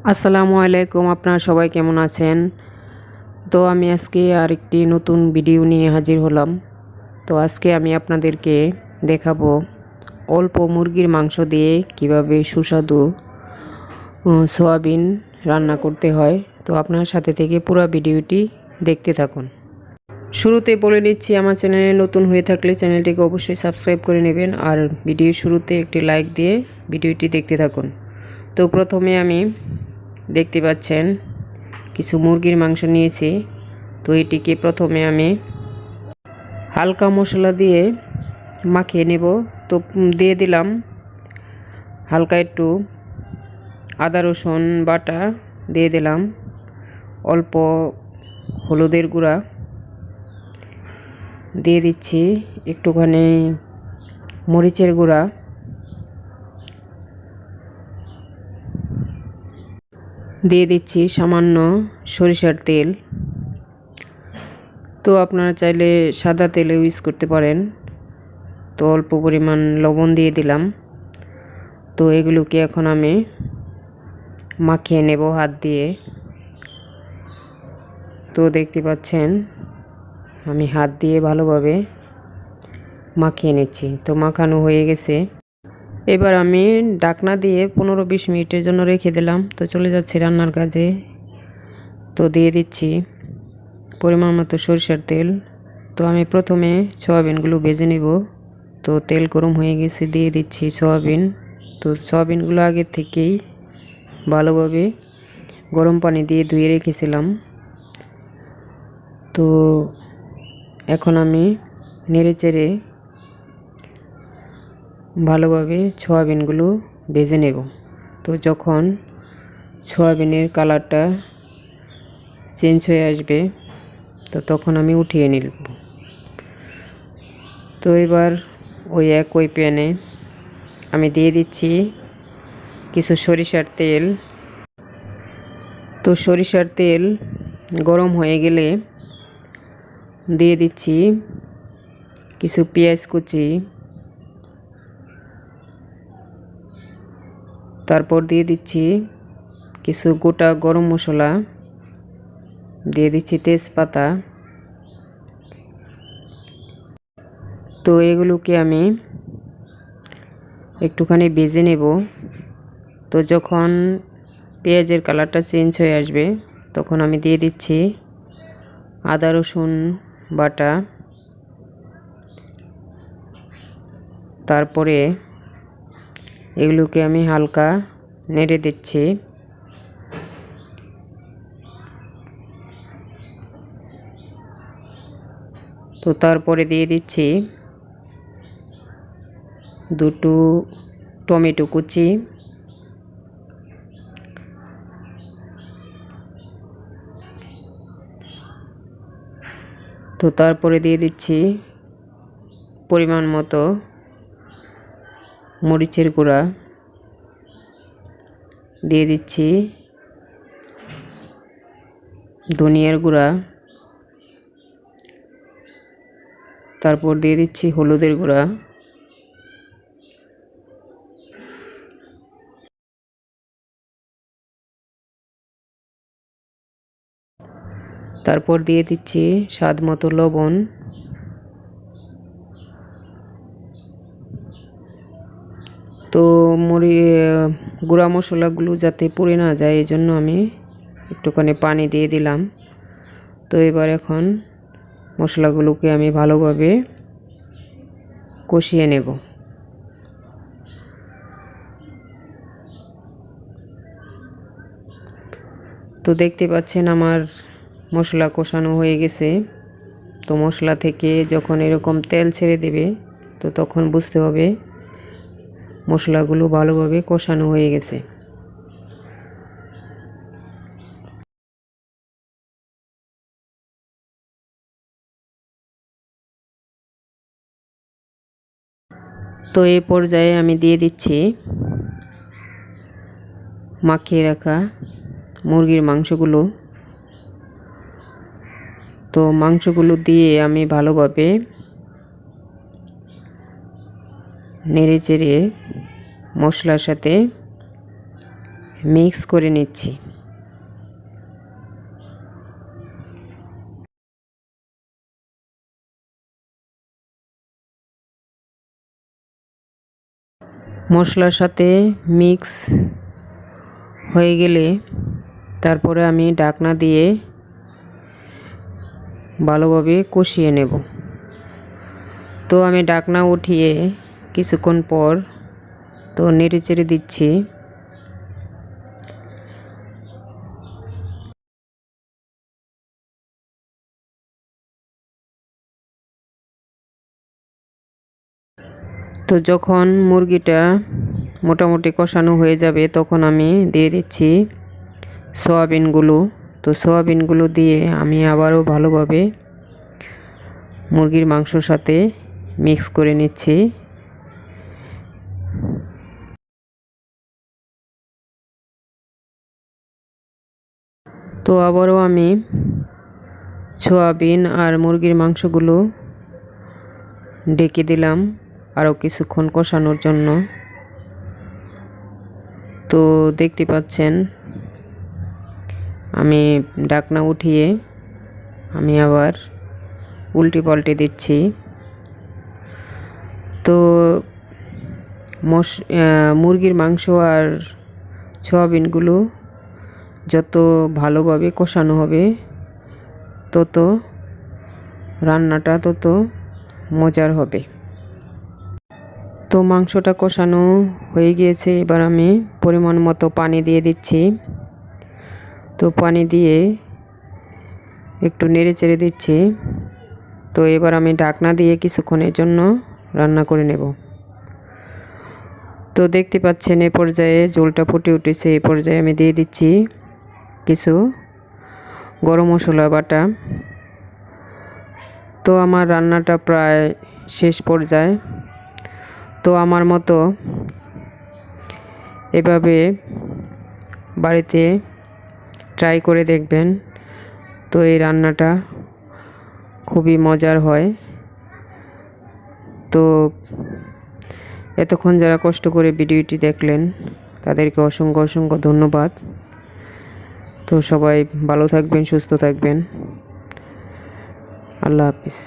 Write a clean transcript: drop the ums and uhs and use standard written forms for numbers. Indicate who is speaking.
Speaker 1: আসসালামু আলাইকুম, আপনারা সবাই কেমন আছেন? তো আমি আজকে আরেকটি নতুন ভিডিও নিয়ে হাজির হলাম। তো আজকে আমি আপনাদেরকে দেখাবো অল্প মুরগির মাংস দিয়ে কিভাবে সুস্বাদু সয়াবিন রান্না করতে হয়। তো আপনার সাথে থেকে পুরো ভিডিওটি দেখতে থাকুন। শুরুতে বলে নিচ্ছি, আমার চ্যানেলে নতুন হয়ে থাকলে চ্যানেলটিকে অবশ্যই সাবস্ক্রাইব করে নেবেন আর ভিডিওর শুরুতে একটি লাইক দিয়ে ভিডিওটি দেখতে থাকুন। তো প্রথমে আমি দেখতে পাচ্ছেন কিছু মুরগির মাংস নিয়েছি। তো এটিকে প্রথমে আমি হালকা মশলা দিয়ে মাখিয়ে নেব। তো দিয়ে দিলাম হালকা একটু আদা রসুন বাটা, দিয়ে দিলাম অল্প হলুদের গুঁড়া, দিয়ে দিচ্ছি একটুখানি মরিচের গুঁড়া, দিয়ে দিচ্ছি সামান্য সরিষার তেল। তো আপনারা চাইলে সাদা তেল ইউজ করতে পারেন। তো অল্প পরিমাণ লবণ দিয়ে দিলাম। তো এগুলোকে এখন আমি মাখিয়ে নেব হাত দিয়ে। তো দেখতে পাচ্ছেন আমি হাত দিয়ে ভালোভাবে মাখিয়ে নিচ্ছি। তো মাখানো হয়ে গেছে। এবার আমি ঢাকনা দিয়ে 15-20 মিনিটের জন্য রেখে দিলাম। তো চলে যাচ্ছি রান্নার কাজে। তো দিয়ে দিচ্ছি পরিমাণ মতো সরিষার তেল। তো আমি প্রথমে সয়াবিনগুলো ভেজে নেব। তো তেল গরম হয়ে গেছে, দিয়ে দিচ্ছি সয়াবিন। তো সয়াবিনগুলো আগে থেকেই ভালোভাবে গরম পানি দিয়ে ধুয়ে রেখেছিলাম। তো এখন আমি নেড়েচেড়ে ভালোভাবে সয়াবিনগুলো ভেজে নেব। তো যখন সয়াবিনের কালারটা চেঞ্জ হয়ে আসবে তো তখন আমি উঠিয়ে নিব। তো এবার ওই একই প্যানে আমি দিয়ে দিচ্ছি কিছু সরিষার তেল। তো সরিষার তেল গরম হয়ে গেলে দিয়ে দিচ্ছি কিছু পেঁয়াজ কুচি, তারপর দিয়ে দিচ্ছি কিছু গোটা গরম মশলা, দিয়ে দিচ্ছি তেজপাতা। তো এগুলোকে আমি একটুখানি ভেজে নেব। তো যখন পেঁয়াজের কালারটা চেঞ্জ হয়ে আসবে তখন আমি দিয়ে দিচ্ছি আদা রসুন বাটা। তারপরে এগুলোকে আমি হালকা নেড়ে দিচ্ছি। তো তারপরে দিয়ে দিচ্ছি দুটো টমেটো কুচি, তো তারপরে দিয়ে দিচ্ছি পরিমাণ মতো মরিচের গুঁড়া, দিয়ে দিচ্ছি ধনিয়ার গুঁড়া, তারপর দিয়ে দিচ্ছি হলুদের গুঁড়া, তারপর দিয়ে দিচ্ছি স্বাদ মতো লবণ। তো গুঁড়া মশলাগুলো যাতে পুড়ে না যায় এই জন্য আমি একটুখানি পানি দিয়ে দিলাম। তো এবার এখন মশলাগুলোকে আমি ভালোভাবে কষিয়ে নেব। তো দেখতে পাচ্ছেন আমার মশলা কষানো হয়ে গেছে। তো মশলা থেকে যখন এরকম তেল ছেড়ে দেবে তো তখন বুঝতে হবে মশলাগুলো ভালোভাবে কষানো হয়ে গেছে। তো এই পর্যায়ে আমি দিয়ে দিচ্ছি মাখিয়ে রাখা মুরগির মাংসগুলো। তো মাংসগুলো দিয়ে আমি ভালোভাবে নেড়ে চেড়ে মশলার সাথে মিক্স করে নিচ্ছি। মশলার সাথে মিক্স হয়ে গেলে তারপরে আমি ঢাকনা দিয়ে ভালোভাবে কষিয়ে নেব। তো আমি ঢাকনা উঠিয়ে কিছুক্ষণ পর তো নেড়ে চেড়ে দিচ্ছি। তো যখন মুরগিটা মোটামুটি কষানো হয়ে যাবে তখন আমি দিয়ে দিচ্ছি সয়াবিনগুলো। তো সয়াবিনগুলো দিয়ে আমি আবারও ভালোভাবে মুরগির মাংসর সাথে মিক্স করে নিচ্ছি। তো আবারও আমি সয়াবিন আর মুরগির মাংসগুলো ঢেকে দিলাম আরও কিছুক্ষণ কষানোর জন্য। তো দেখতে পাচ্ছেন আমি ঢাকনা উঠিয়ে আমি আবার উল্টে পাল্টে দিচ্ছি। তো মুরগির মাংস আর সয়াবিনগুলো যত ভালোভাবে কষানো হবে তত রান্নাটা তত মজার হবে। তো মাংসটা কষানো হয়ে গিয়েছে, এবার আমি পরিমাণ মতো পানি দিয়ে দিচ্ছি। তো পানি দিয়ে একটু নেড়ে চেড়ে দিচ্ছি। তো এবার আমি ঢাকনা দিয়ে কিছুক্ষণের জন্য রান্না করে নেব। তো দেখতে পাচ্ছেন এই পর্যায়ে ঝোলটা ফুটে উঠেছে। এই পর্যায়ে আমি দিয়ে দিচ্ছি কিছু গরম মশলা বাটা। তো আমার রান্নাটা প্রায় শেষ পর্যায়ে। তো আমার মতো এভাবে বাড়িতে ট্রাই করে দেখবেন। তো এই রান্নাটা খুবই মজার হয়। তো এতক্ষণ যারা কষ্ট করে ভিডিওটি দেখলেন তাদেরকে অসংখ্য অসংখ্য ধন্যবাদ। তো সবাই ভালো থাকবেন, সুস্থ থাকবেন। আল্লাহ হাফিজ।